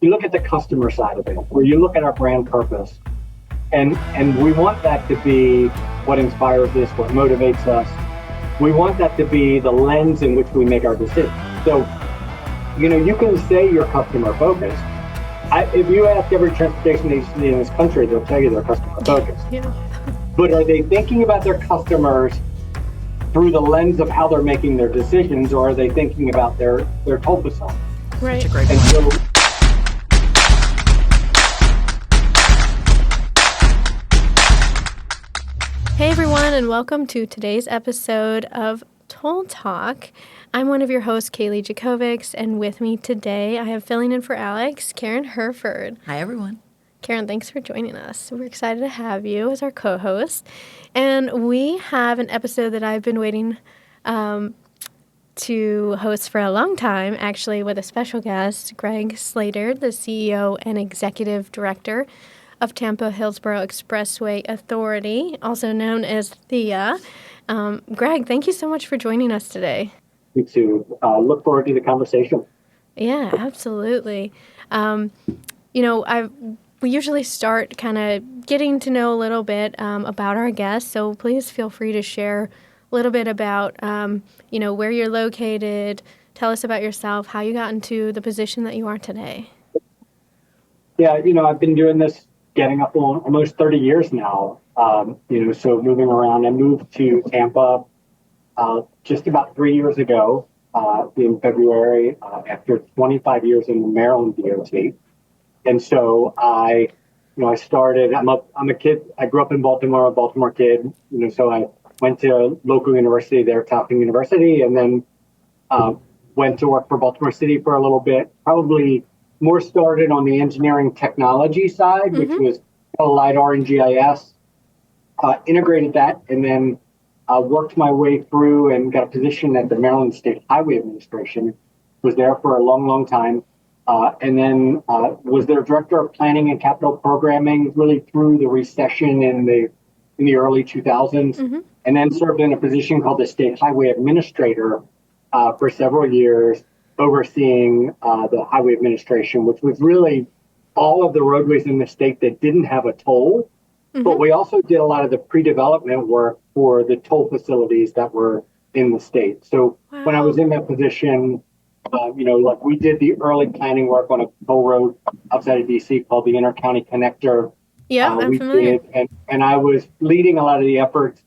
you look at the customer side of it, where you look at our brand purpose, and we want that to be what inspires us, what motivates us. We want that to be the lens in which we make our decisions. So, you can say you're customer focused. If you ask every transportation agency in this country, they'll tell you they're customer focused. Yeah. But are they thinking about their customers through the lens of how they're making their decisions, or are they thinking about their toll facility? Right. Such a great And point. so, Hey everyone, and welcome to today's episode of Toll Talk. I'm one of your hosts, Kaylee Jakovics, and with me today I have filling in for Alex, Karen Herford. Hi, everyone. Karen, thanks for joining us. We're excited to have you as our co-host. And we have an episode that I've been waiting to host for a long time, actually, with a special guest, Greg Slater, the CEO and Executive Director of Tampa Hillsborough Expressway Authority, also known as THEA. Greg, thank you so much for joining us today. me to look forward to the conversation. Yeah, absolutely. We usually start kind of getting to know a little bit about our guests, so please feel free to share a little bit about, where you're located. Tell us about yourself, how you got into the position that you are today. Yeah, I've been doing this getting up on almost 30 years now. So moving around. I moved to Tampa just about 3 years ago in February after 25 years in the Maryland DOT. And so I started. I'm a kid. I grew up in Baltimore, a Baltimore kid. So I went to local university there, Tufts University, and then went to work for Baltimore City for a little bit. Probably more started on the engineering technology side, which was LiDAR and GIS. Integrated that, and then worked my way through and got a position at the Maryland State Highway Administration. Was there for a long, long time. And then was their director of planning and capital programming really through the recession in the early 2000s, and then served in a position called the State Highway Administrator for several years, overseeing the highway administration, which was really all of the roadways in the state that didn't have a toll. But we also did a lot of the pre-development work for the toll facilities that were in the state. So when I was in that position, we did the early planning work on a toll road outside of DC called the Intercounty Connector. Yeah, I'm familiar. And I was leading a lot of the efforts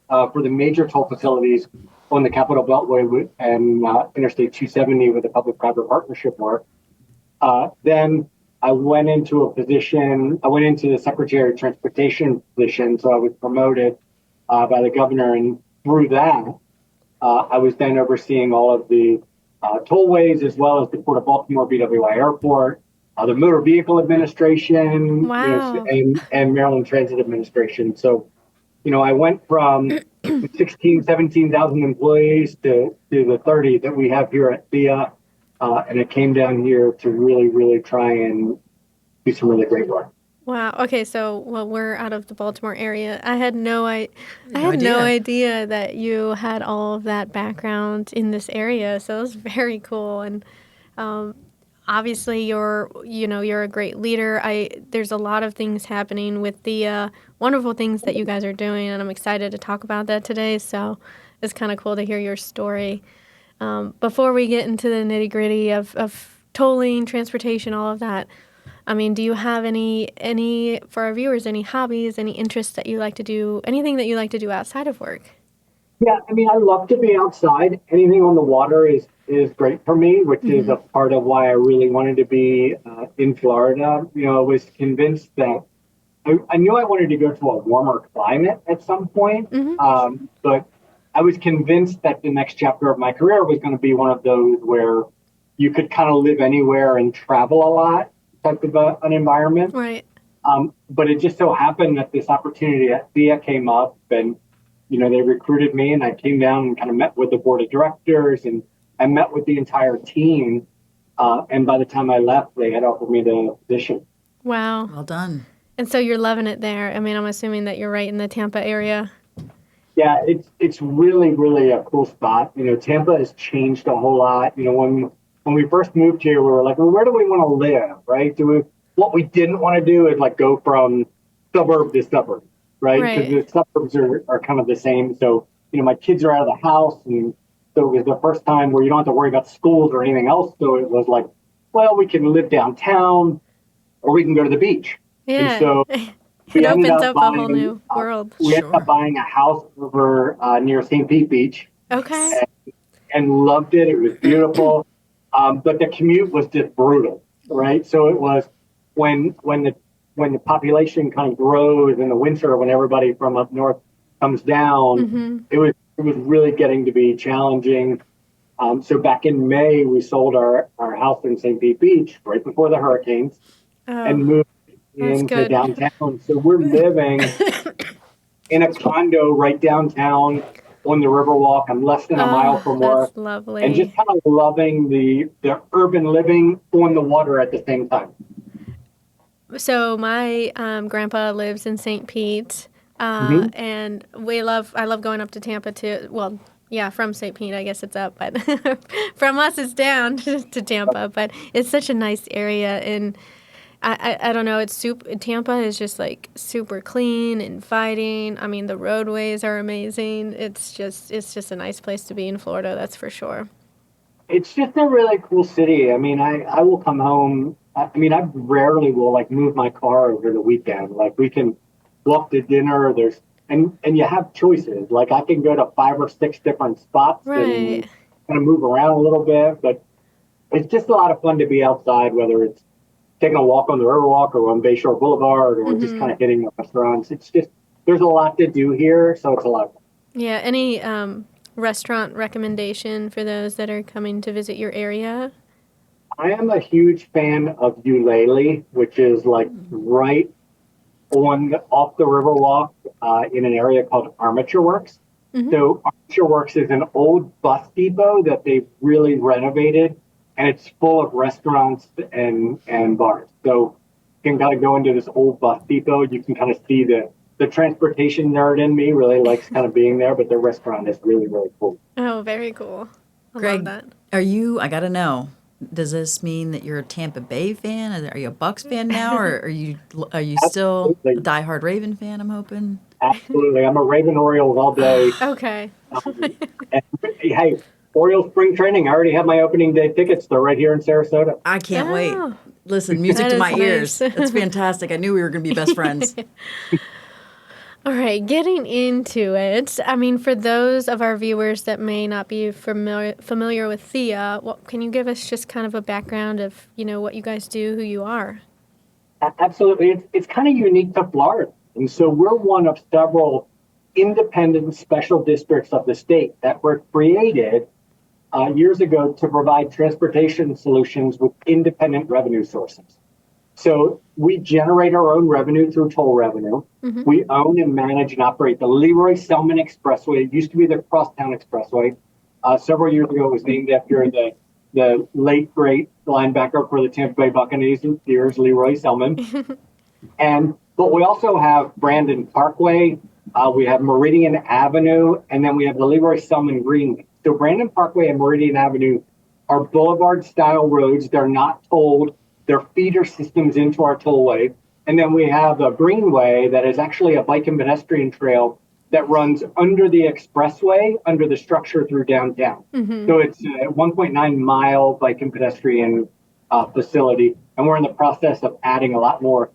for the major toll facilities on the Capitol Beltway and Interstate 270 with the public-private partnership work. Then I went into the Secretary of Transportation position, so I was promoted by the governor, and through that, I was then overseeing all of the tollways, as well as the Port of Baltimore BWI Airport, the Motor Vehicle Administration, Wow. and Maryland Transit Administration. So, I went from 17,000 employees to the 30 that we have here at THEA, and it came down here to really, really try and do some really great work. Wow. Okay, so we're out of the Baltimore area. I had no idea that you had all of that background in this area. So it was very cool, and obviously you're a great leader. There's a lot of things happening with the wonderful things that you guys are doing, and I'm excited to talk about that today. So it's kind of cool to hear your story. Before we get into the nitty-gritty of tolling, transportation, all of that, do you have any for our viewers, any hobbies, any interests that you like to do, anything that you like to do outside of work? Yeah, I love to be outside. Anything on the water is great for me, which is a part of why I really wanted to be in Florida. I was convinced that I knew I wanted to go to a warmer climate at some point, but I was convinced that the next chapter of my career was going to be one of those where you could kind of live anywhere and travel a lot type of an environment. Right. But it just so happened that this opportunity at THEA came up, and they recruited me, and I came down and kind of met with the board of directors, and I met with the entire team. And by the time I left, they had offered me the position. Wow. Well done. And so you're loving it there. I'm assuming that you're right in the Tampa area. Yeah, it's really, really a cool spot. Tampa has changed a whole lot. When when we first moved here, we were like, well, where do we want to live, right? What we didn't want to do is like go from suburb to suburb, right? Because Right. the suburbs are kind of the same. So, my kids are out of the house. And so it was the first time where you don't have to worry about schools or anything else. So it was like, well, we can live downtown or we can go to the beach. And Yeah. so It we ended opens up up a whole buying, new world. Sure. a house over near St. Pete Beach Okay. and loved it. It was beautiful. But the commute was just brutal, right? So it was when the population kind of grows in the winter, when everybody from up north comes down, Mm-hmm. it was really getting to be challenging. So back in May, we sold our house in St. Pete Beach right before the hurricanes Oh, and moved that's into good. downtown. So we're living in a condo right downtown on the Riverwalk. I'm less than a mile Oh, from that's work and just lovely. kind of loving the urban living on the water at the same time. So my grandpa lives in St. Pete, Mm-hmm. and I love going up to Tampa too. Well, yeah, from St. Pete, I guess it's up, but from us it's down to Tampa. But it's such a nice area, and I don't know. Tampa is just like super clean, inviting. I mean, the roadways are amazing. It's just a nice place to be in Florida. That's for sure. It's just a really cool city. I mean, I will come home. I mean, I rarely will like move my car over the weekend. Like we can walk to dinner. And you have choices. Like I can go to 5 or 6 different spots and Right. kind of move around a little bit, but it's just a lot of fun to be outside, whether it's taking a walk on the Riverwalk or on Bayshore Boulevard or just Mm-hmm. kind of hitting the restaurants. It's just, there's a lot to do here. So it's a lot of fun. Yeah. Any restaurant recommendation for those that are coming to visit your area? I am a huge fan of Eulalie, which is like right off the Riverwalk in an area called Armature Works. Mm-hmm. So Armature Works is an old bus depot that they've really renovated, and it's full of restaurants and bars. So you can kind of go into this old bus depot. You can kind of see the transportation nerd in me really likes kind of being there, but the restaurant is really, really cool. Oh, very cool. I love Greg, that. I got to know, does this mean that you're a Tampa Bay fan? Are you a Bucks fan now, or are you still a Absolutely. diehard Raven fan? I'm hoping. Absolutely. I'm a Raven Orioles all day. Okay. And, hey, Orioles spring training. I already have my opening day tickets. They're right here in Sarasota. I can't wait. Oh, Listen, music that to is my nice. ears. That's fantastic. I knew we were going to be best friends. All right, getting into it. I mean, for those of our viewers that may not be familiar with Thea, can you give us just kind of a background of what you guys do, who you are? Absolutely. It's kind of unique to Florida. And so we're one of several independent special districts of the state that were created years ago to provide transportation solutions with independent revenue sources. So we generate our own revenue through toll revenue. Mm-hmm. We own and manage and operate the Leroy Selman Expressway. It used to be the Crosstown Expressway. Several years ago, it was named after the late great linebacker for the Tampa Bay Buccaneers and Steelers, Leroy Selman. But we also have Brandon Parkway. We have Meridian Avenue, and then we have the Leroy Selman Greenway. So Brandon Parkway and Meridian Avenue are boulevard-style roads. They're not tolled. They're feeder systems into our tollway. And then we have a greenway that is actually a bike and pedestrian trail that runs under the expressway, under the structure through downtown. Mm-hmm. So it's a 1.9-mile bike and pedestrian facility. And we're in the process of adding a lot more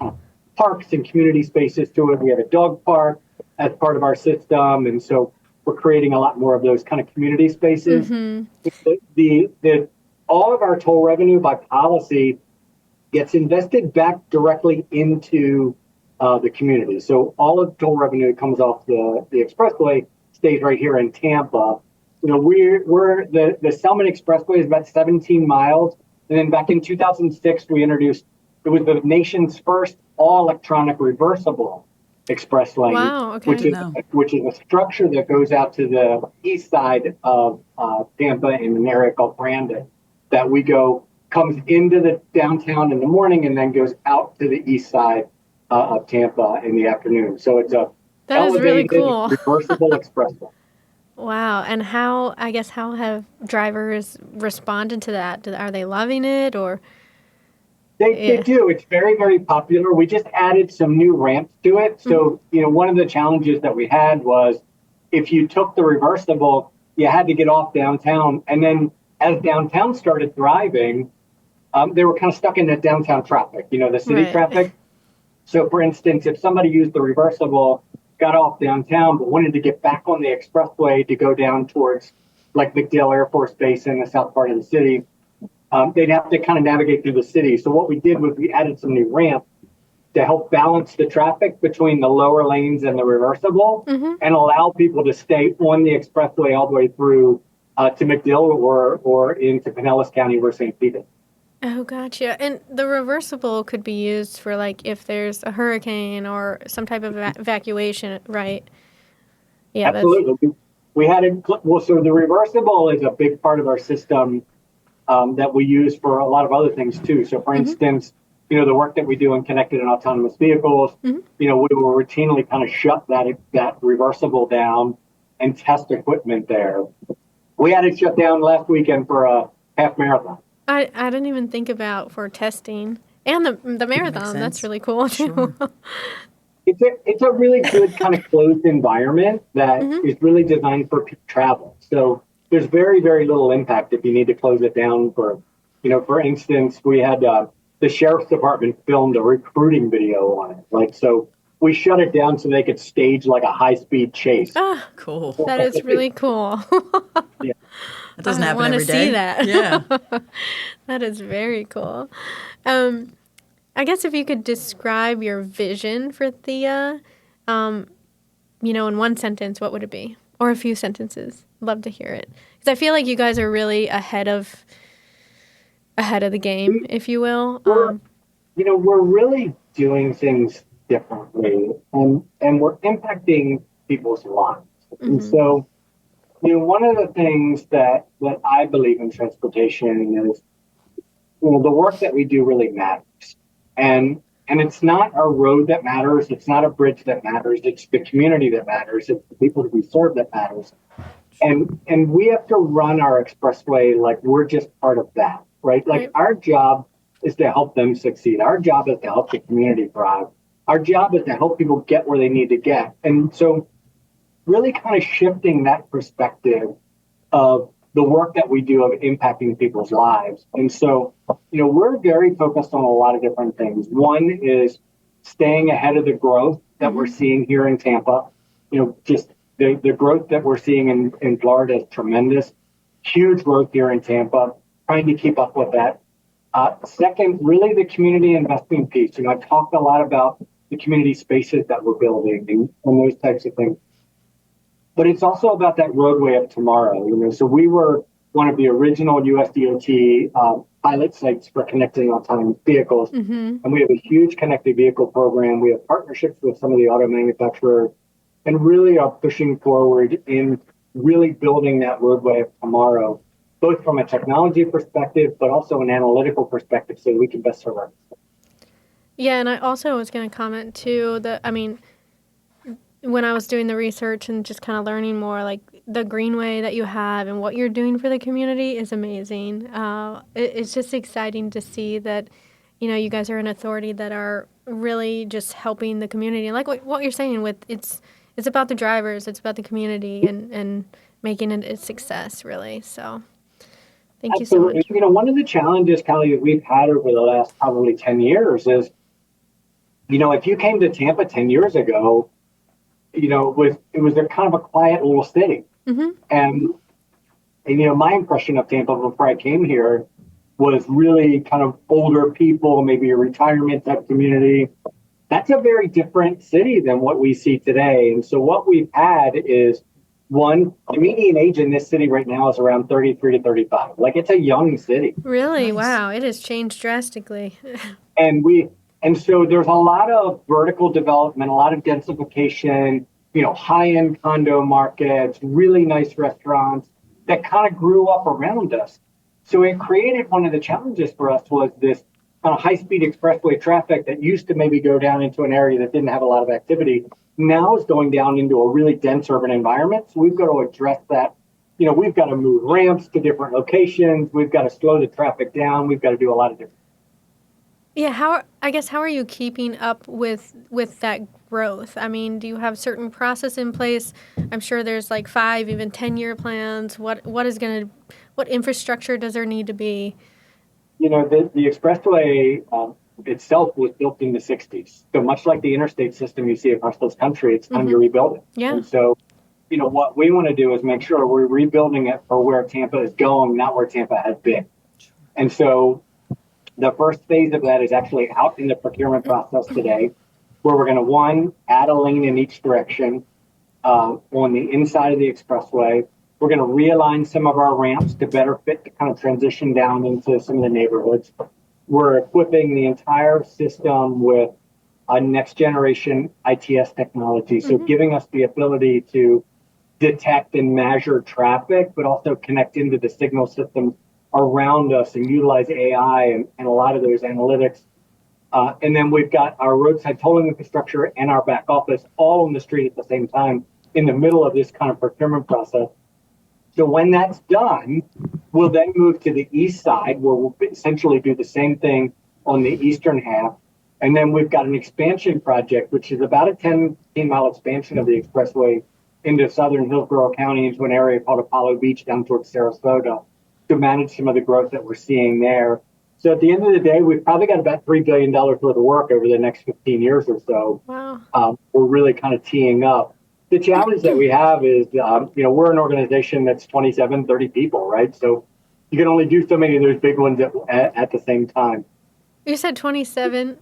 parks and community spaces to it. We have a dog park as part of our system. And so we're creating a lot more of those kind of community spaces. Mm-hmm. All of our toll revenue by policy gets invested back directly into the community. So all of the toll revenue that comes off the expressway stays right here in Tampa. We're the Selman Expressway is about 17 miles. And then back in 2006, we introduced, it was the nation's first all electronic reversible express lane, Wow, okay. which is a structure that goes out to the east side of Tampa in an area called Brandon that comes into the downtown in the morning and then goes out to the east side of Tampa in the afternoon. So it's a That is really elevated cool. reversible expressway. Wow. And how have drivers responded to that? Are they loving it or? They Yeah. do. It's very, very popular. We just added some new ramps to it. Hmm. So, one of the challenges that we had was if you took the reversible, you had to get off downtown. And then as downtown started thriving, they were kind of stuck in that downtown traffic, the city Right. traffic. So, for instance, if somebody used the reversible, got off downtown, but wanted to get back on the expressway to go down towards like McDill Air Force Base in the south part of the city, they'd have to kind of navigate through the city. So what we did was we added some new ramps to help balance the traffic between the lower lanes and the reversible Hmm. and allow people to stay on the expressway all the way through to McDill or into Pinellas County where St. Pete is. Oh, gotcha. And the reversible could be used for like if there's a hurricane or some type of evacuation, right? Yeah, that's. Absolutely. We had it, well, so the reversible is a big part of our system that we use for a lot of other things too. So, for Hmm. instance, the work that we do in connected and autonomous vehicles, Hmm. we will routinely kind of shut that reversible down and test equipment there. We had it shut down last weekend for a half marathon. I didn't even think about for testing and the Makes marathon. That's sense. really cool too. Sure. It's a really good kind of closed environment that Hmm. is really designed for peak travel. So there's very, very little impact if you need to close it down for instance, we had the sheriff's department filmed a recruiting video on it. Like, so we shut it down so they could stage like a high speed chase. Ah, Cool. that is really cool. Yeah. That doesn't I happen want to every see day. that. Yeah. That is very cool. Um, I guess if you could describe your vision for Thea, um, in one sentence, what would it be? Or a few sentences. Love to hear it. Because I feel like you guys are really ahead of the game, if you will. We're, we're really doing things differently and we're impacting people's lives. And Hmm. so, one of the things that I believe in transportation is, the work that we do really matters. And it's not a road that matters. It's not a bridge that matters. It's the community that matters. It's the people that we serve that matters. And we have to run our expressway like we're just part of that, right? Like Right. our job is to help them succeed. Our job is to help the community thrive. Our job is to help people get where they need to get. And so really kind of shifting that perspective of the work that we do of impacting people's lives. And so, we're very focused on a lot of different things. One is staying ahead of the growth that we're Hmm. seeing here in Tampa. Just the growth that we're seeing in Florida is tremendous. Huge growth here in Tampa, trying to keep up with that. Second, really the community investing piece. I've talked a lot about the community spaces that we're building and those types of things. But it's also about that roadway of tomorrow. So we were one of the original USDOT pilot sites for connecting autonomous vehicles, Hmm. and we have a huge connected vehicle program. We have partnerships with some of the auto manufacturers, and really are pushing forward in really building that roadway of tomorrow, both from a technology perspective, but also an analytical perspective, so we can best serve our customers. Yeah, and I also was going to comment too that, I mean, when I was doing the research and just kind of learning more, like the greenway that you have and what you're doing for the community is amazing. It's just exciting to see that, you guys are an authority that are really just helping the community. And like what you're saying with it's about the drivers, it's about the community and making it a success, really. So thank you so Absolutely. much. One of the challenges, Kelly, that we've had over the last probably 10 years is, if you came to Tampa 10 years ago, it was a kind of a quiet little city. Hmm. And my impression of Tampa before I came here was really kind of older people, maybe a retirement type community. That's a very different city than what we see today. And so what we've had is one, the median age in this city right now is around 33 to 35. Like it's a young city. Really? Nice. Wow. It has changed drastically. And and so there's a lot of vertical development, a lot of densification, high-end condo markets, really nice restaurants that kind of grew up around us. So it created one of the challenges for us was this kind of high-speed expressway traffic that used to maybe go down into an area that didn't have a lot of activity now is going down into a really dense urban environment. So we've got to address that. We've got to move ramps to different locations. We've got to slow the traffic down. We've got to do a lot of different. Yeah, how are you keeping up with that growth? I mean, do you have certain process in place? I'm sure there's like 5, even 10-year plans. What infrastructure does there need to be? The expressway itself was built in the 60s. So much like the interstate system you see across this country, it's time to rebuild it. Yeah. And so, what we want to do is make sure we're rebuilding it for where Tampa is going, not where Tampa has been. And so the first phase of that is actually out in the procurement process today, where we're going to, one, add a lane in each direction on the inside of the expressway. We're going to realign some of our ramps to better fit to kind of transition down into some of the neighborhoods. We're equipping the entire system with a next generation ITS technology, so giving us the ability to detect and measure traffic, but also connect into the signal systems around us and utilize AI and a lot of those analytics. And then we've got our roadside tolling infrastructure and our back office all on the street at the same time in the middle of this kind of procurement process. So when that's done, we'll then move to the east side where we'll essentially do the same thing on the eastern half. And then we've got an expansion project, which is about a 10-mile expansion of the expressway into southern Hillsborough County into an area called Apollo Beach down towards Sarasota to manage some of the growth that we're seeing there. So at the end of the day, we've probably got about $3 billion worth of work over the next 15 years or so. Wow. We're really kind of teeing up. The challenge that we have is, we're an organization that's 27, 30 people, right? So you can only do so many of those big ones at the same time. You said 27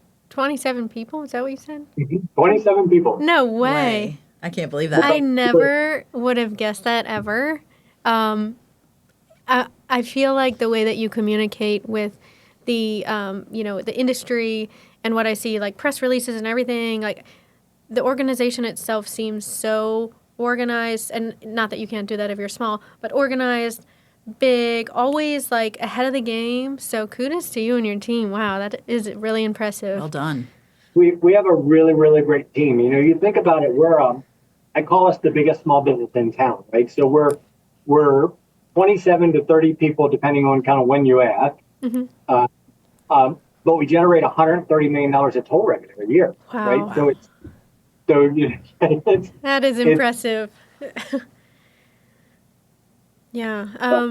people? Is that what you said? 27 people. No way. I can't believe that. I never would have guessed that ever. I feel like the way that you communicate with the, the industry and what I see, like press releases and everything, like the organization itself seems so organized, and not that you can't do that if you're small, but organized, big, always like ahead of the game. So kudos to you and your team. Wow, that is really impressive. Well done. We have a really, really great team. You think about it, I call us the biggest small business in town, right? So we're 27 to 30 people, depending on kind of when you ask. But we generate $130 million of toll revenue a year, wow. Right? That is impressive. Yeah.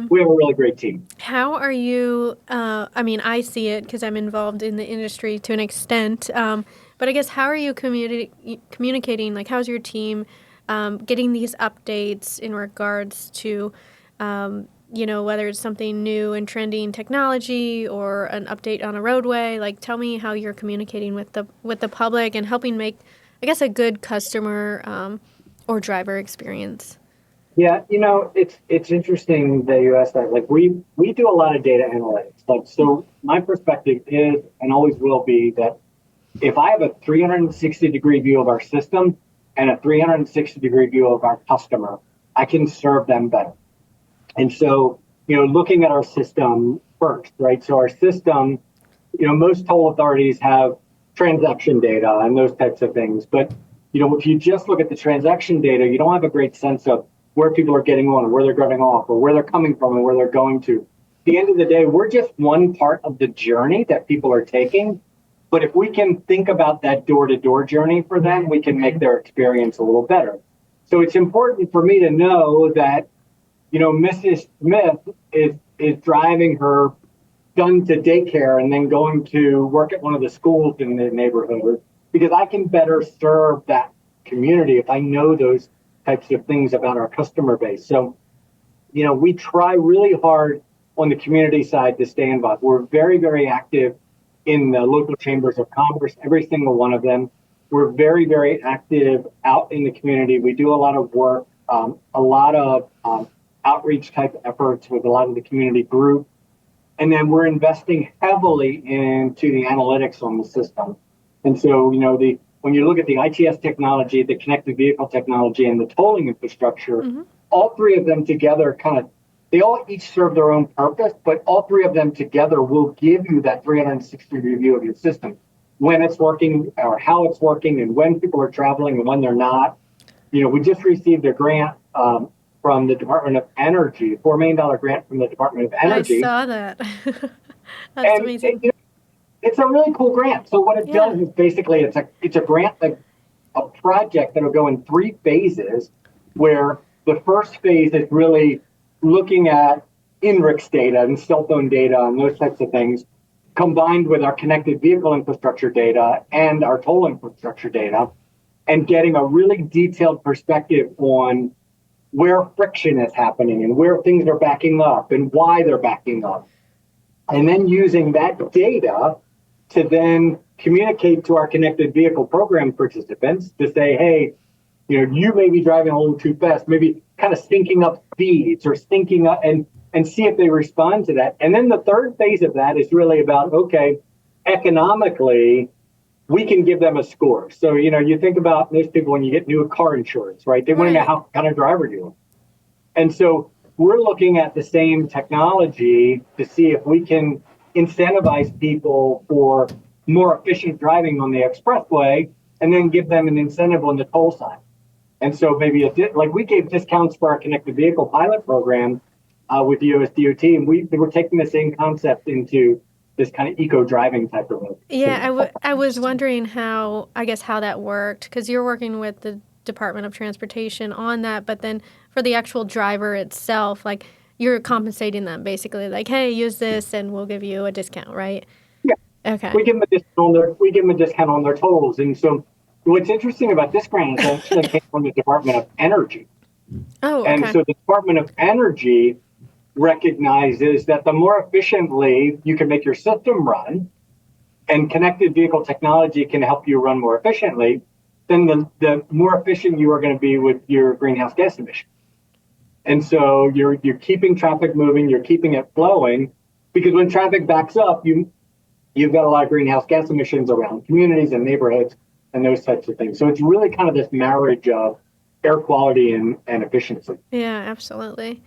We have a really great team. How are you, I see it because I'm involved in the industry to an extent, but I guess how are you communicating, like how's your team getting these updates in regards to, whether it's something new and trending technology or an update on a roadway? Like tell me how you're communicating with the public and helping make, I guess, a good customer or driver experience. Yeah, it's interesting that you asked that. Like we do a lot of data analytics. Like, so my perspective is and always will be that if I have a 360-degree view of our system and a 360-degree view of our customer, I can serve them better. And so, looking at our system first, right? So our system, most toll authorities have transaction data and those types of things. But, if you just look at the transaction data, you don't have a great sense of where people are getting on, or where they're getting off, or where they're coming from and where they're going to. At the end of the day, we're just one part of the journey that people are taking. But if we can think about that door-to-door journey for them, we can make their experience a little better. So it's important for me to know that, Mrs. Smith is driving her son to daycare and then going to work at one of the schools in the neighborhood, because I can better serve that community if I know those types of things about our customer base. So, we try really hard on the community side to stay involved. We're very, very active in the local chambers of commerce, every single one of them. We're very, very active out in the community. We do a lot of work, a lot of outreach type efforts with a lot of the community groups. And then we're investing heavily into the analytics on the system. And so, when you look at the ITS technology, the connected vehicle technology, and the tolling infrastructure, all three of them together kind of they all each serve their own purpose, but all three of them together will give you that 360 view of your system, when it's working or how it's working and when people are traveling and when they're not. We just received a grant from the Department of Energy, $4 million grant from the Department of Energy. I saw that. That's and amazing. It's a really cool grant. So what it does is basically it's a grant, like a project that will go in 3 phases, where the first phase is really looking at INRIX data and cell phone data and those types of things, combined with our connected vehicle infrastructure data and our toll infrastructure data, and getting a really detailed perspective on where friction is happening and where things are backing up and why they're backing up. And then using that data to then communicate to our connected vehicle program participants to say, hey, you may be driving a little too fast, maybe kind of syncing up speeds or syncing up and see if they respond to that. And then the third phase of that is really about, okay, economically, we can give them a score. So, you think about most people when you get new car insurance, right? They want to know how kind of driver you are. And so we're looking at the same technology to see if we can incentivize people for more efficient driving on the expressway and then give them an incentive on the toll side. And so maybe like we gave discounts for our connected vehicle pilot program with the US DOT, and we were taking the same concept into this kind of eco driving type of thing. Yeah, I was wondering how that worked, because you're working with the Department of Transportation on that, but then for the actual driver itself, like you're compensating them basically, like, hey, use this and we'll give you a discount, right? Yeah. Okay. We give them a discount on their tolls. And so what's interesting about this grant is actually came from the Department of Energy. Oh, okay. And so the Department of Energy recognizes that the more efficiently you can make your system run, and connected vehicle technology can help you run more efficiently, then the more efficient you are going to be with your greenhouse gas emissions. And so you're keeping traffic moving, you're keeping it flowing, because when traffic backs up, you've got a lot of greenhouse gas emissions around communities and neighborhoods and those types of things. So it's really kind of this marriage of air quality and efficiency. Yeah, absolutely.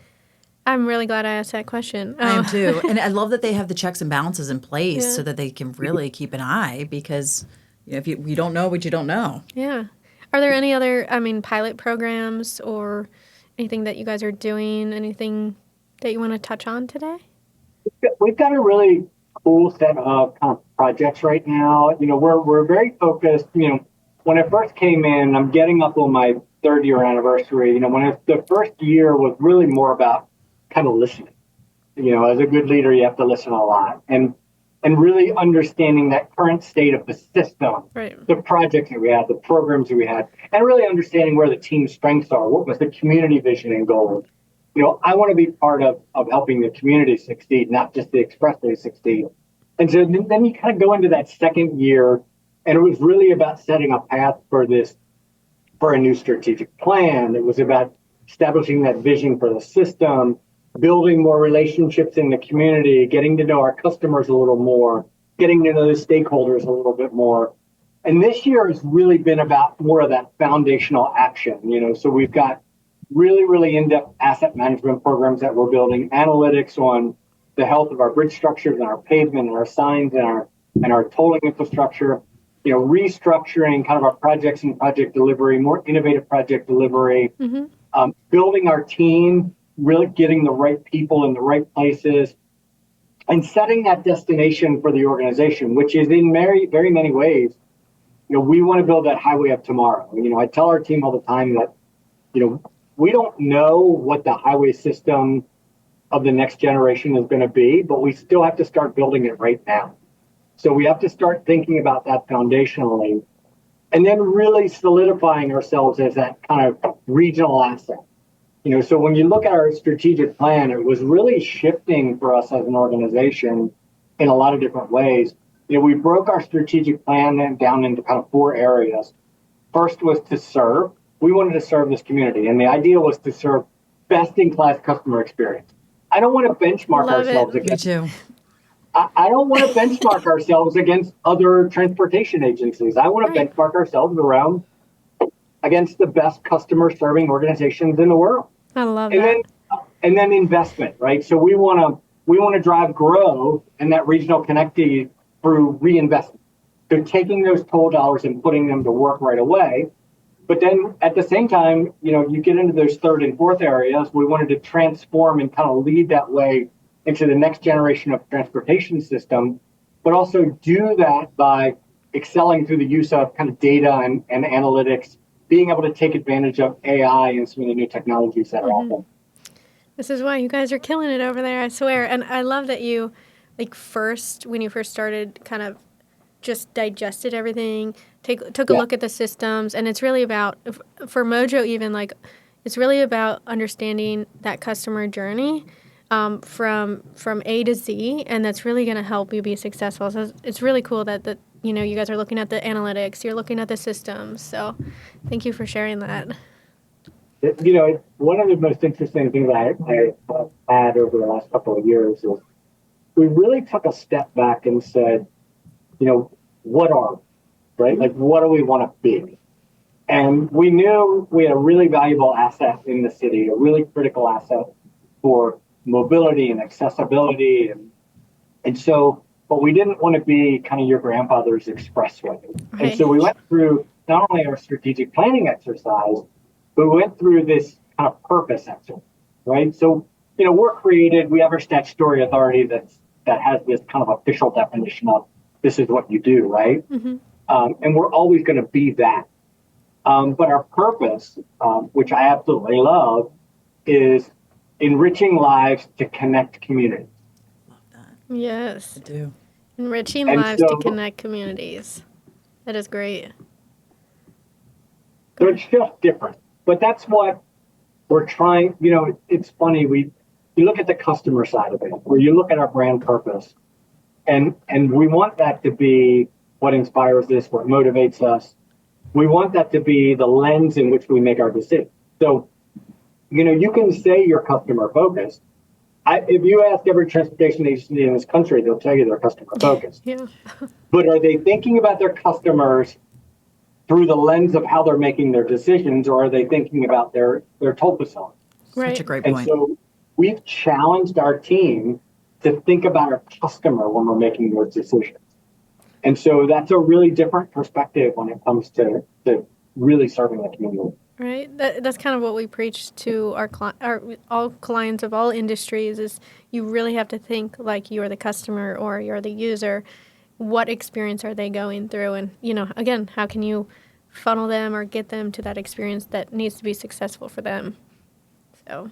I'm really glad I asked that question. I am too. And I love that they have the checks and balances in place so that they can really keep an eye, because if you don't know what you don't know. Yeah. Are there any other, pilot programs or anything that you guys are doing, anything that you want to touch on today? We've got a really cool set of kind of projects right now. We're very focused. When I first came in, I'm getting up on my 3rd-year anniversary. The first year was really more about kind of listening. As a good leader, you have to listen a lot and really understanding that current state of the system, right, the projects that we had, the programs that we had, and really understanding where the team's strengths are. What was the community vision and goals? I want to be part of helping the community succeed, not just the expressway succeed. And so then you kind of go into that second year, and it was really about setting a path for a new strategic plan. It was about establishing that vision for the system, building more relationships in the community, getting to know our customers a little more, getting to know the stakeholders a little bit more. And this year has really been about more of that foundational action. So we've got really, really in-depth asset management programs that we're building, analytics on the health of our bridge structures and our pavement and our signs and our tolling infrastructure, restructuring kind of our projects and project delivery, more innovative project delivery, building our team, really getting the right people in the right places, and setting that destination for the organization, which is in very, very many ways, we want to build that highway of tomorrow. I tell our team all the time that, we don't know what the highway system of the next generation is going to be, but we still have to start building it right now. So we have to start thinking about that foundationally, and then really solidifying ourselves as that kind of regional asset. So when you look at our strategic plan, it was really shifting for us as an organization in a lot of different ways. We broke our strategic plan down into kind of 4 areas. First was to serve. We wanted to serve this community, and the idea was to serve best-in-class customer experience. I don't want to benchmark ourselves against. Me too. I don't want to benchmark ourselves against other transportation agencies. I want to benchmark ourselves against the best customer serving organizations in the world. I love that. and then investment, right? So we want to drive growth and that regional connectivity through reinvestment. So taking those toll dollars and putting them to work right away. But then at the same time, you get into those third and fourth areas. We wanted to transform and kind of lead that way into the next generation of transportation system, but also do that by excelling through the use of kind of data and analytics, being able to take advantage of AI and some of the new technologies that are out there. This is why you guys are killing it over there, I swear. And I love that you, when you first started, kind of just digested everything, took a look at the systems, and it's really about, for Mojo even, it's really about understanding that customer journey from A to Z, and that's really going to help you be successful. So it's really cool that you guys are looking at the analytics, you're looking at the systems. So thank you for sharing that. One of the most interesting things I had over the last couple of years is we really took a step back and said, what are we, right? Like, what do we want to be? And we knew we had a really valuable asset in the city, a really critical asset for mobility and accessibility. And so, but we didn't want to be kind of your grandfather's expressway. Right. And so we went through not only our strategic planning exercise, but we went through this kind of purpose exercise, right? So, we have our statutory authority that has this kind of official definition of this is what you do, right? Mm-hmm. And we're always going to be that. But our purpose, which I absolutely love, is enriching lives to connect communities. Love that. Yes. I do. Enriching lives to connect communities. That is great. So it's just different. But that's what we're trying. It's funny. You look at the customer side of it, or you look at our brand purpose, and we want that to be what inspires us, what motivates us. We want that to be the lens in which we make our decisions. So, you can say you're customer focused. If you ask every transportation agency in this country, they'll tell you they're customer focused. Yeah. But are they thinking about their customers through the lens of how they're making their decisions, or are they thinking about their toll facility? Right. Such a great point. And so we've challenged our team to think about our customer when we're making those decisions. And so that's a really different perspective when it comes to really serving the community. Right. That's kind of what we preach to our all clients of all industries is you really have to think like you're the customer or you're the user. What experience are they going through? And, again, how can you funnel them or get them to that experience that needs to be successful for them? So.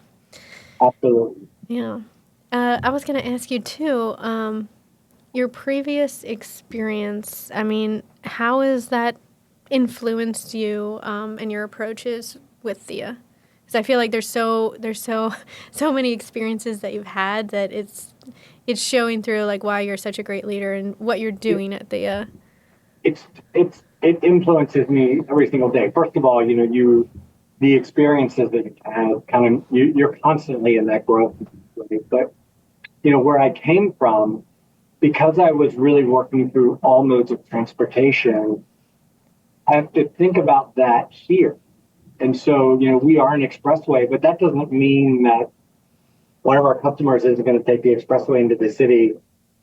Absolutely. Yeah. I was going to ask you, too, your previous experience, how has that influenced you and your approaches with Thea? Because I feel like there's so many experiences that you've had that it's showing through like why you're such a great leader and what you're doing at Thea. It influences me every single day. First of all, the experiences that you have, you're constantly in that growth. But where I came from, because I was really working through all modes of transportation, I have to think about that here. And so, we are an expressway, but that doesn't mean that one of our customers isn't going to take the expressway into the city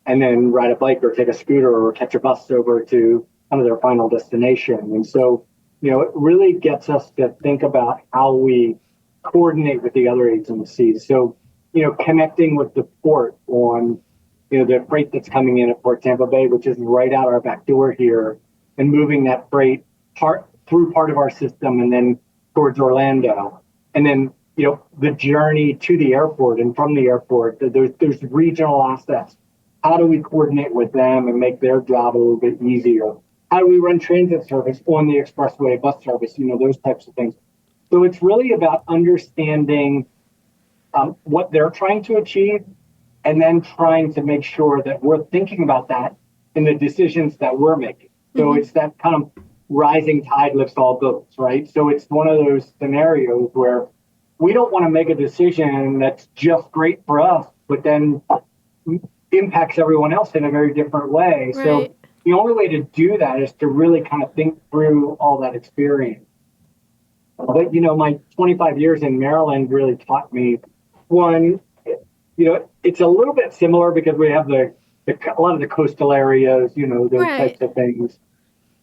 and then ride a bike or take a scooter or catch a bus over to kind of their final destination. And so, it really gets us to think about how we coordinate with the other agencies. So, connecting with the port on, the freight that's coming in at Port Tampa Bay, which is right out our back door here, and moving that freight through part of our system and then towards Orlando. And then, the journey to the airport and from the airport, there's regional assets. How do we coordinate with them and make their job a little bit easier? How do we run transit service on the expressway, bus service, those types of things. So it's really about understanding what they're trying to achieve and then trying to make sure that we're thinking about that in the decisions that we're making. So it's that kind of rising tide lifts all boats, right? So it's one of those scenarios where we don't want to make a decision that's just great for us, but then impacts everyone else in a very different way. Right. So the only way to do that is to really kind of think through all that experience. But, my 25 years in Maryland really taught me one, it's a little bit similar because we have a lot of the coastal areas, those Right. types of things.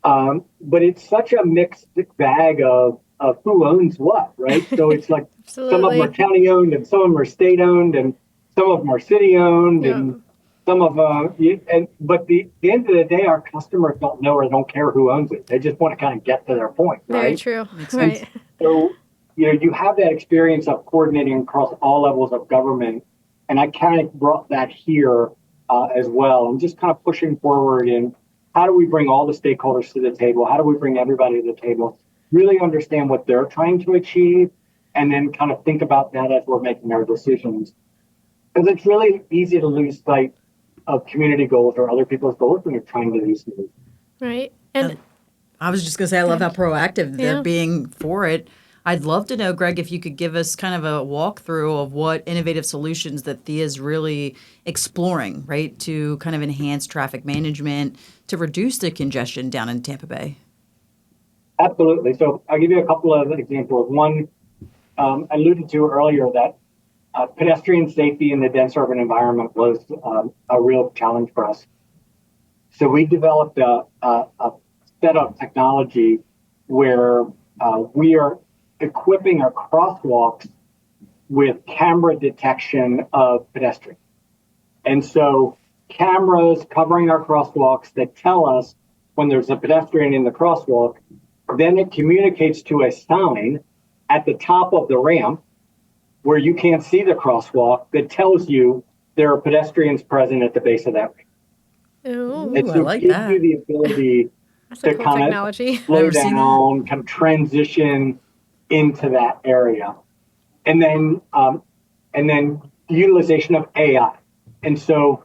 But it's such a mixed bag of who owns what, right? So it's like some of them are Absolutely. county owned and some of them are state owned and some of them are city owned Yeah. and some of but the end of the day, our customers don't know or don't care who owns it. They just want to kind of get to their point, Very right? true. Makes And sense. Right. so, you have that experience of coordinating across all levels of government. And I kind of brought that here as well. And just kind of pushing forward in how do we bring all the stakeholders to the table? How do we bring everybody to the table? Really understand what they're trying to achieve and then kind of think about that as we're making our decisions. Because it's really easy to lose sight of community goals or other people's goals when you're trying to do something. Right. And I was just going to say, I love how proactive they're Yeah. being for it. I'd love to know, Greg, if you could give us kind of a walkthrough of what innovative solutions that Thea is really exploring, right, to kind of enhance traffic management, to reduce the congestion down in Tampa Bay. Absolutely. So I'll give you a couple of examples. One, I alluded to earlier that pedestrian safety in the dense urban environment was a real challenge for us. So we developed a set of technology where we are equipping our crosswalks with camera detection of pedestrians. And so cameras covering our crosswalks that tell us when there's a pedestrian in the crosswalk, then it communicates to a sign at the top of the ramp where you can't see the crosswalk that tells you there are pedestrians present at the base of that ramp. ooh, And I so like it gives that. you the ability that's a to cool kind of technology. slow Never seen that. down, kind of transition into that area. And then the utilization of AI. And so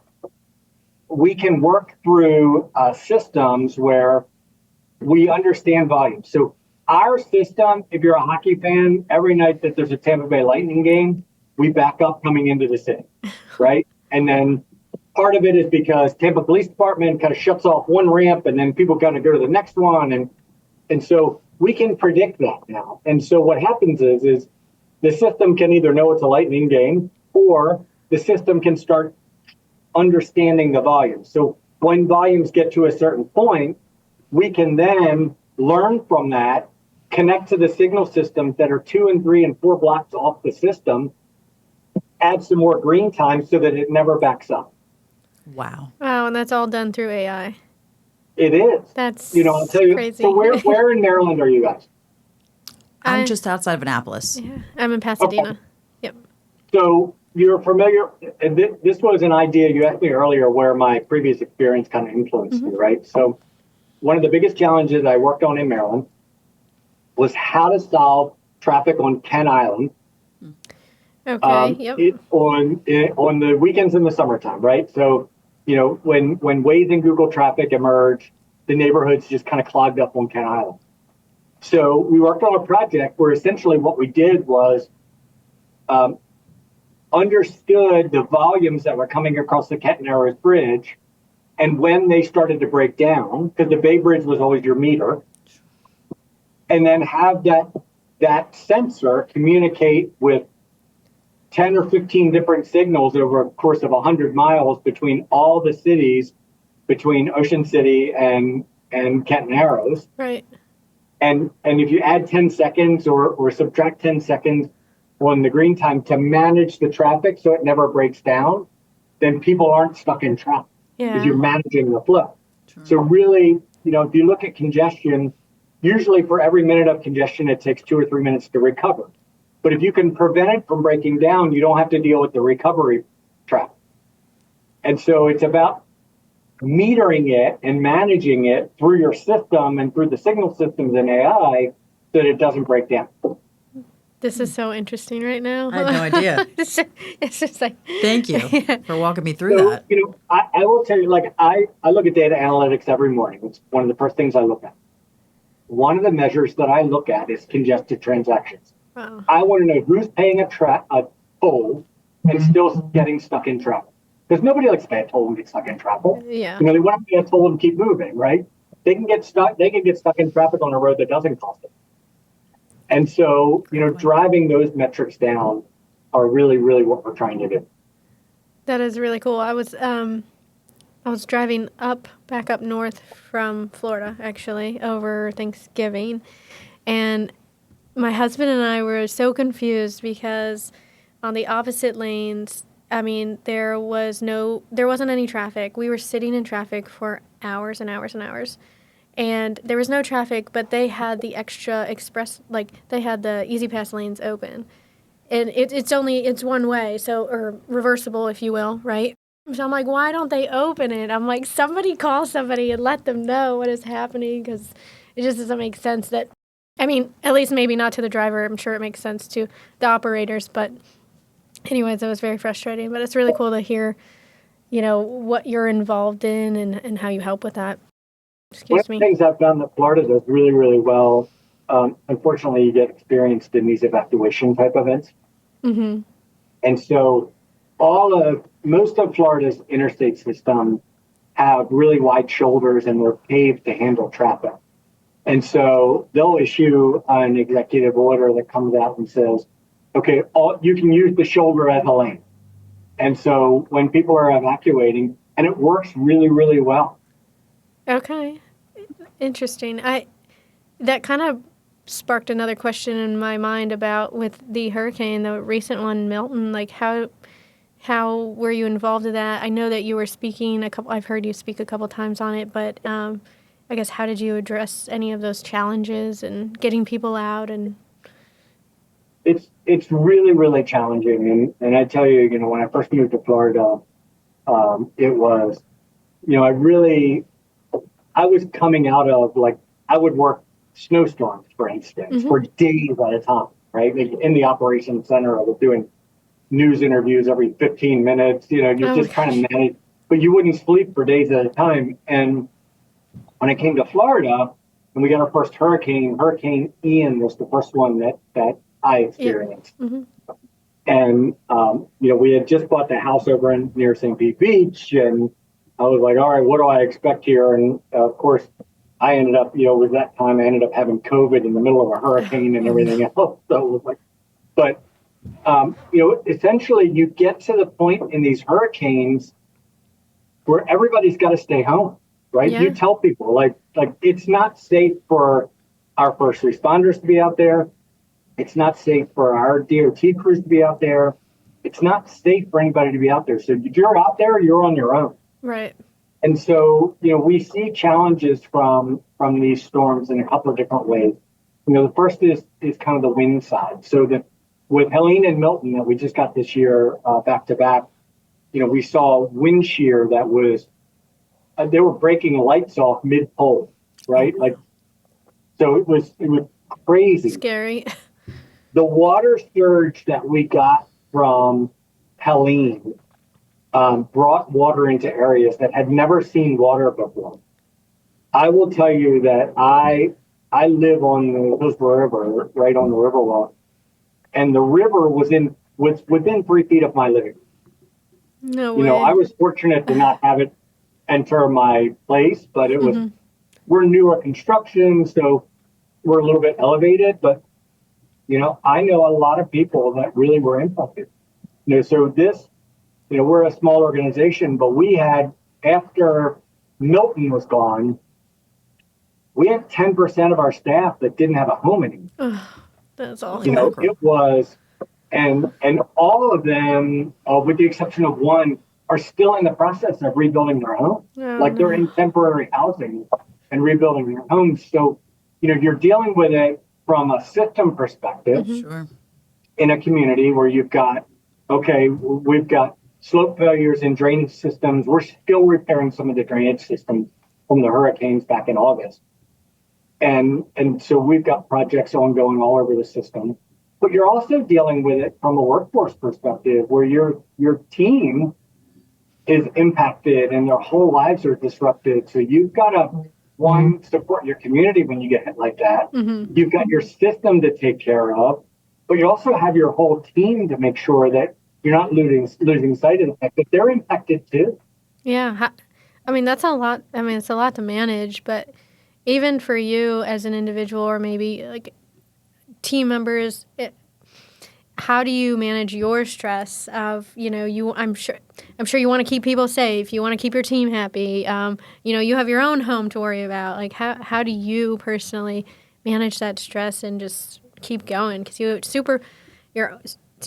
we can work through systems where we understand volume. So our system, if you're a hockey fan, every night that there's a Tampa Bay Lightning game, we back up coming into the city, right? And then part of it is because Tampa Police Department kind of shuts off one ramp and then people kind of go to the next one. And so we can predict that now. And so what happens is the system can either know it's a Lightning game or the system can start understanding the volume. So when volumes get to a certain point, we can then learn from that, connect to the signal systems that are 2 and 3 and 4 blocks off the system, add some more green time so that it never backs up. Wow. Wow, and that's all done through AI. It is. That's I'll tell you. crazy. So where in Maryland are you guys? I'm just outside of Annapolis. Yeah, I'm in Pasadena. Okay. Yep. So you're familiar, and this was an idea you asked me earlier where my previous experience kind of influenced me, right? So one of the biggest challenges I worked on in Maryland was how to solve traffic on Kent Island Okay. Yep. on the weekends in the summertime, right? So, when Waze and Google traffic emerged, the neighborhoods just kind of clogged up on Kent Island. So we worked on a project where essentially what we did was understood the volumes that were coming across the Kent Narrows Bridge and when they started to break down, because the Bay Bridge was always your meter, and then have that sensor communicate with 10 or 15 different signals over a course of 100 miles between all the cities, between Ocean City and Kent Narrows. Right. And if you add 10 seconds or subtract 10 seconds on the green time to manage the traffic so it never breaks down, then people aren't stuck in traffic because Yeah. you're managing the flow. True. So really, if you look at congestion, usually for every minute of congestion, it takes 2 or 3 minutes to recover. But if you can prevent it from breaking down, you don't have to deal with the recovery traffic. And so it's about metering it and managing it through your system and through the signal systems and AI so that it doesn't break down. This is so interesting right now. I had no idea. It's just like Thank you for walking me through So, that. I will tell you, I look at data analytics every morning. It's one of the first things I look at. One of the measures that I look at is congested transactions. wow. I want to know who's paying a toll and still getting stuck in traffic. Because nobody likes to pay a toll and get stuck in traffic. Yeah. They want to pay a toll and keep moving, right? They can get stuck in traffic on a road that doesn't cost them. And so, driving those metrics down are really, really what we're trying to do. That is really cool. I was driving back up north from Florida, actually, over Thanksgiving, and my husband and I were so confused because on the opposite lanes, I mean, there wasn't any traffic. We were sitting in traffic for hours and hours and hours, and there was no traffic, but they had the extra they had the Easy Pass lanes open, and it's one way, or reversible, if you will, right? So I'm like, why don't they open it? I'm like, somebody call somebody and let them know what is happening, because it just doesn't make sense that, I mean, at least maybe not to the driver. I'm sure it makes sense to the operators, but anyways, it was very frustrating. But it's really cool to hear, what you're involved in and how you help with that. One Excuse of the me. things I've found that Florida does really, really well, unfortunately, you get experienced in these evacuation type events. Mm-hmm. And so most of Florida's interstate system have really wide shoulders and they're paved to handle traffic. And so they'll issue an executive order that comes out and says, okay, you can use the shoulder as a lane. And so when people are evacuating, and it works really, really well. Okay. Interesting. That kind of sparked another question in my mind about with the hurricane, the recent one, Milton, like how were you involved in that? I know that you were speaking I've heard you speak a couple times on it, but I guess how did you address any of those challenges and getting people out? And It's really, really challenging. And I tell you, when I first moved to Florida, it was, I was coming out of, like, I would work snowstorms, for instance, mm-hmm. for days at a time, right? Like in the operations center, I was doing news interviews every 15 minutes. You're just trying to manage, but you wouldn't sleep for days at a time. And when I came to Florida and we got our first Hurricane Ian was the first one that I experienced. Yeah. Mm-hmm. And, we had just bought the house over near St. Pete Beach, and I was like, all right, what do I expect here? And of course, I ended up, with that time, I ended up having COVID in the middle of a hurricane and everything else. So it was like, but, essentially you get to the point in these hurricanes where everybody's got to stay home, right? Yeah. You tell people like it's not safe for our first responders to be out there. It's not safe for our DOT crews to be out there. It's not safe for anybody to be out there. So if you're out there, you're on your own. Right. And so, we see challenges from these storms in a couple of different ways. The first is kind of the wind side. So that with Helene and Milton that we just got this year back to back, we saw wind shear that was, they were breaking lights off mid-pole, right? Like, so it was crazy. Scary. The water surge that we got from Helene brought water into areas that had never seen water before. I will tell you that I live on the Hillsborough River, right on the Riverwalk, and the river was within 3 feet of my living room. No way. I was fortunate to not have it enter my place, but it was, mm-hmm. we're newer construction, so we're a little bit elevated, but I know a lot of people that really were impacted. So this, we're a small organization, but we had, after Milton was gone, we had 10% of our staff that didn't have a home anymore. That's awful. It was, and all of them, with the exception of one, are still in the process of rebuilding their home. They're in temporary housing and rebuilding their homes. So, you're dealing with it from a system perspective. Mm-hmm. Sure. In a community where we've got slope failures in drainage systems. We're still repairing some of the drainage systems from the hurricanes back in August. And so we've got projects ongoing all over the system. But you're also dealing with it from a workforce perspective where your team is impacted and their whole lives are disrupted. So you've got to, one, support your community when you get hit like that. Mm-hmm. You've got your system to take care of, but you also have your whole team to make sure that you're not losing sight of the fact that they're impacted too. Yeah. I mean, that's a lot. I mean, it's a lot to manage, but even for you as an individual or maybe like team members, how do you manage your stress of, I'm sure you want to keep people safe. You want to keep your team happy. You have your own home to worry about. Like, how do you personally manage that stress and just keep going? Because you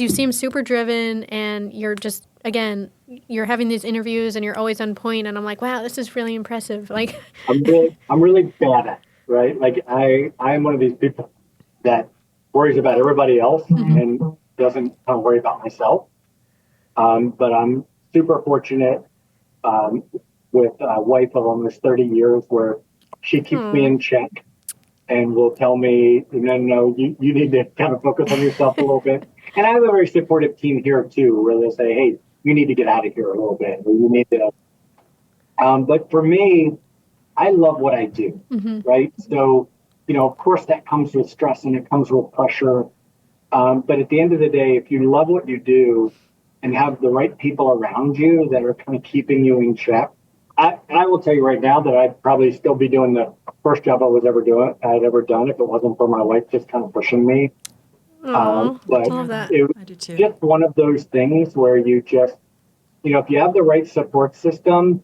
seem super driven, and you're just, again, you're having these interviews and you're always on point. And I'm like, wow, this is really impressive. Like, I'm really bad at it, right? Like I'm one of these people that worries about everybody else and doesn't kind of worry about myself. But I'm super fortunate with a wife of almost 30 years where she keeps me in check and will tell me, no, you need to kind of focus on yourself a little bit. And I have a very supportive team here too, where they'll say, hey, you need to get out of here a little bit, or you need to. But for me, I love what I do, right? So, of course that comes with stress and it comes with pressure. But at the end of the day, if you love what you do and have the right people around you that are kind of keeping you in check, I will tell you right now that I'd probably still be doing the first job I'd ever done if it wasn't for my wife just kind of pushing me. But love that. I do too. Just one of those things where you just, if you have the right support system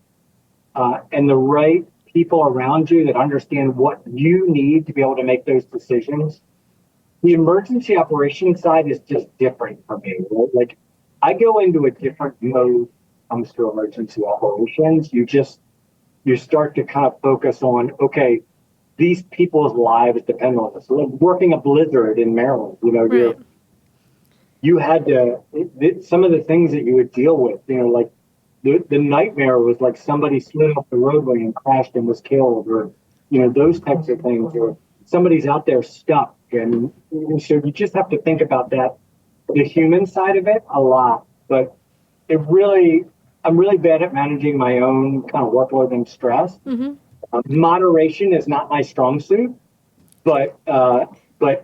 and the right people around you that understand what you need to be able to make those decisions, the emergency operations side is just different for me. Right? Like I go into a different mode when it comes to emergency operations. You start to kind of focus on, okay, these people's lives depend on this. Like working a blizzard in Maryland, right. You had to, some of the things that you would deal with, like the nightmare was like somebody slid off the roadway and crashed and was killed, or, those types of things, or somebody's out there stuck. And so you just have to think about that, the human side of it a lot. But I'm really bad at managing my own kind of workload and stress. Moderation is not my strong suit, but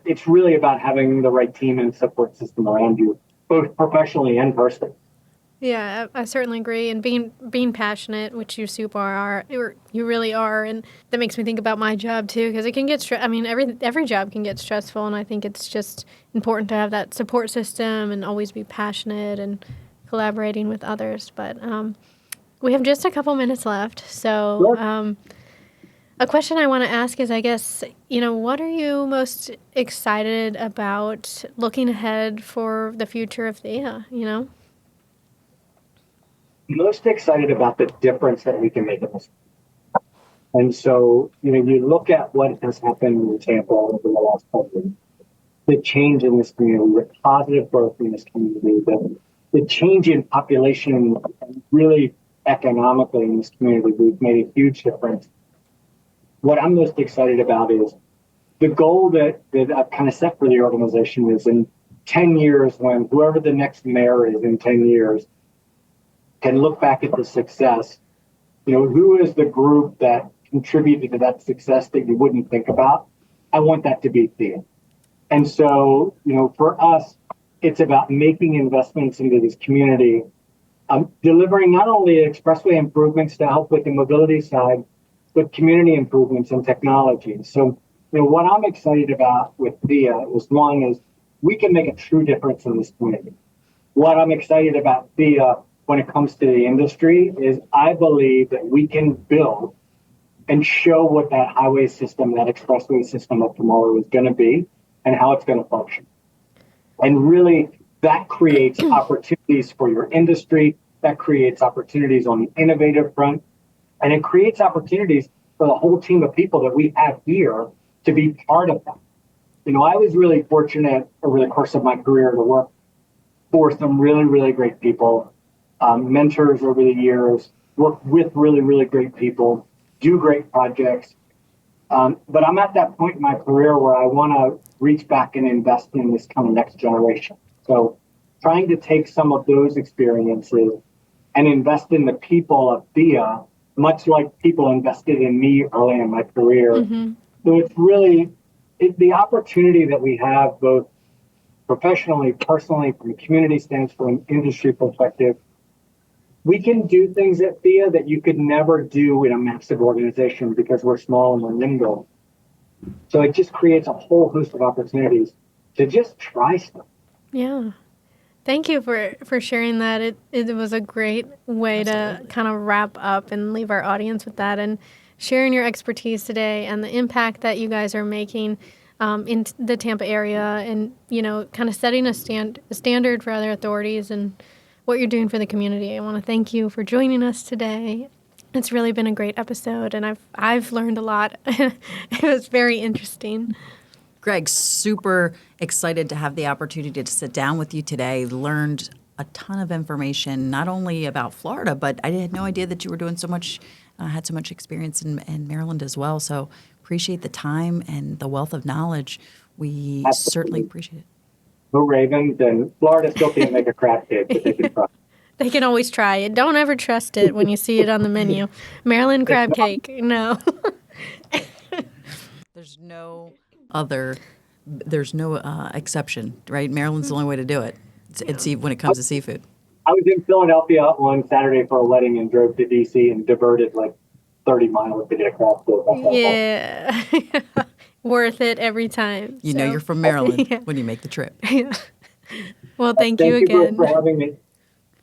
it's really about having the right team and support system around you, both professionally and personally. Yeah, I certainly agree. And being passionate, which you super are, you really are, and that makes me think about my job too, because it can get every job can get stressful, and I think it's just important to have that support system and always be passionate and collaborating with others. But we have just a couple minutes left, so. Sure. A question I want to ask is, I guess, what are you most excited about looking ahead for the future of Thea, Most excited about the difference that we can make in this. And so, you look at what has happened in Tampa over the last couple of years, the change in this community, the positive growth in this community, the change in population, and really economically in this community, we've made a huge difference. What I'm most excited about is the goal that I've kind of set for the organization is in 10 years, when whoever the next mayor is in 10 years can look back at the success, who is the group that contributed to that success that you wouldn't think about? I want that to be Thea. And so, for us, it's about making investments into this community, delivering not only expressway improvements to help with the mobility side, but community improvements and technology. So, what I'm excited about with Thea is we can make a true difference in this community. What I'm excited about Thea when it comes to the industry is I believe that we can build and show what that highway system, that expressway system of tomorrow is going to be and how it's going to function. And really, that creates opportunities for your industry. That creates opportunities on the innovative front. And it creates opportunities for the whole team of people that we have here to be part of that. I was really fortunate over the course of my career to work for some really, really great people, mentors over the years, work with really, really great people, do great projects. But I'm at that point in my career where I want to reach back and invest in this kind of next generation. So trying to take some of those experiences and invest in the people of Thea, much like people invested in me early in my career. So it's really the opportunity that we have, both professionally, personally, from a community standpoint, industry perspective. We can do things at Thea that you could never do in a massive organization because we're small and we're nimble. So it just creates a whole host of opportunities to just try stuff. Yeah. Thank you for sharing that. It was a great way to kind of wrap up and leave our audience with that, and sharing your expertise today and the impact that you guys are making in the Tampa area, and kind of setting a standard for other authorities and what you're doing for the community. I want to thank you for joining us today. It's really been a great episode, and I've learned a lot. It was very interesting. Greg, super excited to have the opportunity to sit down with you today. Learned a ton of information, not only about Florida, but I had no idea that you were doing so much, had so much experience in Maryland as well. So appreciate the time and the wealth of knowledge. We certainly appreciate it. No Ravens, and Florida still can't make a crab cake, but they can try. They can always try it. Don't ever trust it when you see it on the menu. Maryland crab cake, no. There's no exception, right? Maryland's the only way to do it. It's when it comes to seafood. I was in Philadelphia on Saturday for a wedding and drove to D.C. and diverted like 30 miles to get a crab cake. Yeah. Worth it every time. You know you're from Maryland when you make the trip. Yeah. Well, thank you again. For having me.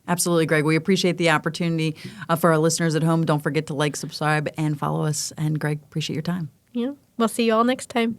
Absolutely, Greg. We appreciate the opportunity. For our listeners at home, don't forget to like, subscribe, and follow us. And Greg, appreciate your time. Yeah. We'll see you all next time.